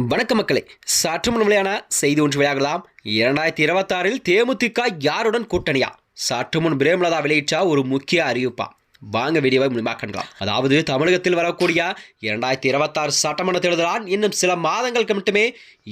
வணக்க மக்களே, சற்று முன் வெளியான செய்தி ஒன்று வெளியாகலாம். 2026 தேமுதிக யாருடன் கூட்டணியா? சற்று முன் பிரேமலதா வெளியிட்ட ஒரு முக்கிய அறிவிப்பா. வாங்க வீடியோவை முழுமையாக காணலாம். அதாவது தமிழகத்தில் வரக்கூடிய 2026 சட்டமன்ற தேர்தலால் இன்னும் சில மாதங்களுக்கு மட்டுமே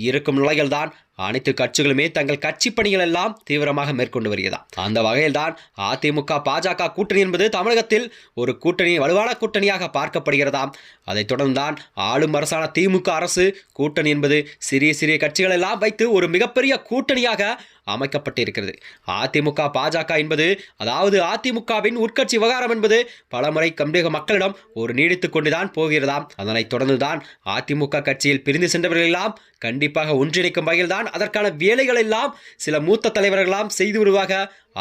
இருக்கும் நிலையில் தான் அனைத்து கட்சிகளுமே தங்கள் கட்சி பணிகள் எல்லாம் தீவிரமாக மேற்கொண்டு வருகிறதா. அந்த வகையில் தான் அதிமுக பாஜக கூட்டணி என்பது தமிழகத்தில் ஒரு கூட்டணி வலுவான கூட்டணியாக பார்க்கப்படுகிறதாம். அதைத் தொடர்ந்துதான் ஆளும் அரசான திமுக அரசு கூட்டணி என்பது சிறிய சிறிய கட்சிகள் எல்லாம் வைத்து ஒரு மிகப்பெரிய கூட்டணியாக அமைக்கப்பட்டிருக்கிறது. அதிமுக பாஜக என்பது, அதாவது அதிமுகவின் உட்கட்சி விவகாரம் என்பது பலமுறை தமிழக மக்களிடம் ஒரு நீடித்துக் கொண்டுதான் போகிறதாம். அதனைத் தொடர்ந்துதான் அதிமுக கட்சியில் பிரிந்து சென்றவர்கள் எல்லாம் கண்டிப்பாக ஒன்றிணைக்கும் வகையில் தான் அதற்கான வேலைகள் எல்லாம் சில மூத்த தலைவர்களாம் செய்து வருவாக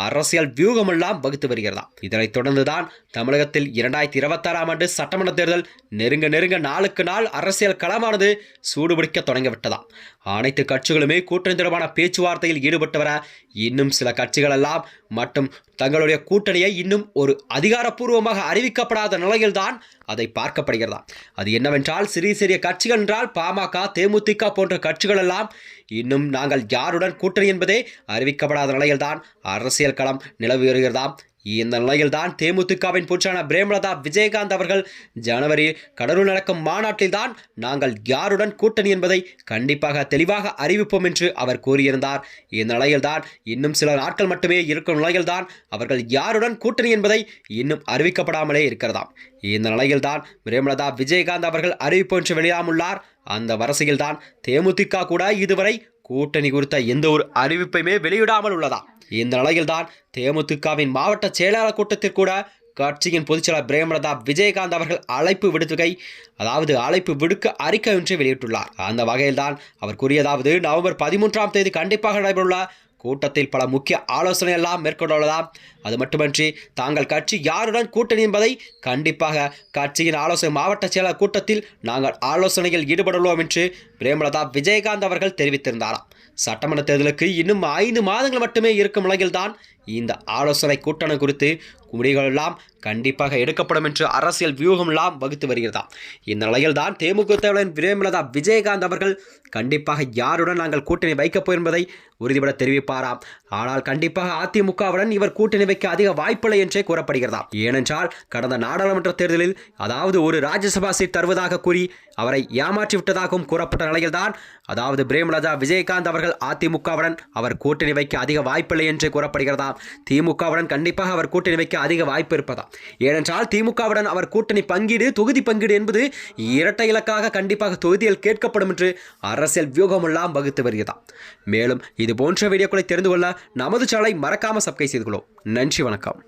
அரசியல் வியூகம் எல்லாம் வகுத்து வருகிறதா. இதனைத் தொடர்ந்துதான் தமிழகத்தில் 2026 ஆண்டு சட்டமன்ற தேர்தல் நெருங்க நாளுக்கு நாள் அரசியல் களமானது சூடுபிடிக்க தொடங்கிவிட்டதா. அனைத்து கட்சிகளுமே கூட்டணி தொடர்பான பேச்சுவார்த்தையில் ஈடுபட்டு வர இன்னும் சில கட்சிகள் எல்லாம் மற்றும் தங்களுடைய கூட்டணியை இன்னும் ஒரு அதிகாரப்பூர்வமாக அறிவிக்கப்படாத நிலையில்தான் அதை பார்க்கப்படுகிறதா. அது என்னவென்றால் சிறிய சிறிய கட்சிகள் என்றால் பாமக, தேமுதிக போன்ற கட்சிகள் எல்லாம் இன்னும் நாங்கள் யாருடன் கூட்டணி என்பதே அறிவிக்கப்படாத நிலையில்தான் அரசியல் களம் நிலவி வருகிறதாம். இந்த நிலையில்தான் தேமுதிகவின் புற்றான பிரேமலதா விஜயகாந்த் அவர்கள் ஜனவரி கடலூர் நடக்கும் மாநாட்டில் தான் நாங்கள் யாருடன் கூட்டணி என்பதை கண்டிப்பாக தெளிவாக அறிவிப்போம் என்று அவர் கூறியிருந்தார். இந்த நிலையில்தான் இன்னும் சில நாட்கள் மட்டுமே இருக்கும் நிலையில்தான் அவர்கள் யாருடன் கூட்டணி என்பதை இன்னும் அறிவிக்கப்படாமலே இருக்கிறதாம். இந்த நிலையில்தான் பிரேமலதா விஜயகாந்த் அவர்கள் அறிவிப்பு என்று வெளியாமுள்ளார். அந்த வரிசையில்தான் தேமுதிக கூட இதுவரை கூட்டணி குறித்த எந்த ஒரு அறிவிப்பையுமே வெளியிடாமல் உள்ளதா. இந்த நிலையில்தான் தேமுதிகவின் மாவட்ட செயலாளர் கூட்டத்தில் கூட கட்சியின் பொதுச்செயலாளர் பிரேமலதா விஜயகாந்த் அவர்கள் அழைப்பு விடுக்க அறிக்கை ஒன்றை வெளியிட்டுள்ளார். அந்த வகையில்தான் அவர் கூறியதாவது, நவம்பர் 13ஆம் தேதி கண்டிப்பாக நடைபெறவுள்ள கூட்டத்தில் பல முக்கிய ஆலோசனை எல்லாம் மேற்கொண்டுள்ளதாம். அது மட்டுமின்றி தாங்கள் கட்சி யாருடன் கூட்டணி என்பதை கண்டிப்பாக கட்சியின் ஆலோசனை மாவட்ட செயலாளர் கூட்டத்தில் நாங்கள் ஆலோசனையில் ஈடுபடுவோம் என்று பிரேமலதா விஜயகாந்த் அவர்கள் தெரிவித்திருந்தாராம். சட்டமன்ற தேர்தலுக்கு இன்னும் 5 மாதங்கள் மட்டுமே இருக்கும் நிலையில்தான் இந்த ஆலோசனை கூட்டணி குறித்து முடிவுகள் எல்லாம் கண்டிப்பாக எடுக்கப்படும் என்று அரசியல் வியூகம் எல்லாம் வகுத்து வருகிறதாம். இந்த நிலையில்தான் தேமுதிக தலைவர் பிரேமலதா விஜயகாந்த் அவர்கள் கண்டிப்பாக யாருடன் நாங்கள் கூட்டணி வைக்கப் போய் என்பதை உறுதிபட தெரிவிப்பாராம். ஆனால் கண்டிப்பாக அதிமுகவுடன் இவர் கூட்டணி வைக்க அதிக வாய்ப்பில்லை என்றே கூறப்படுகிறதாம். ஏனென்றால் கடந்த நாடாளுமன்ற தேர்தலில் அதாவது ஒரு ராஜ்யசபா சீட் தருவதாக கூறி அவரை ஏமாற்றிவிட்டதாகவும் கூறப்பட்ட நிலையில்தான் அதாவது பிரேமலதா விஜயகாந்த் அவர்கள் அதிமுகவுடன் அவர் கூட்டணி வைக்க அதிக வாய்ப்பில்லை என்று கூறப்படுகிறதாம். திமுகவுடன் கண்டிப்பாக அவர் கூட்டணி வைக்க அதிக வாய்ப்பு இருப்பதா. ஏனென்றால் திமுகவுடன் அவர் கூட்டணி தொகுதி பங்கீடு என்பது இரட்டை இலக்காக கண்டிப்பாக தொகுதியில் கேட்கப்படும் என்று அரசியல் வியூகம் எல்லாம் வகுத்து வருகிறதா. மேலும் இது போன்ற வீடியோக்களை தெரிந்து கொள்ள நமது சேனலை மறக்காம சப்ஸ்கிரைப் செய்து கொள்ளும். நன்றி, வணக்கம்.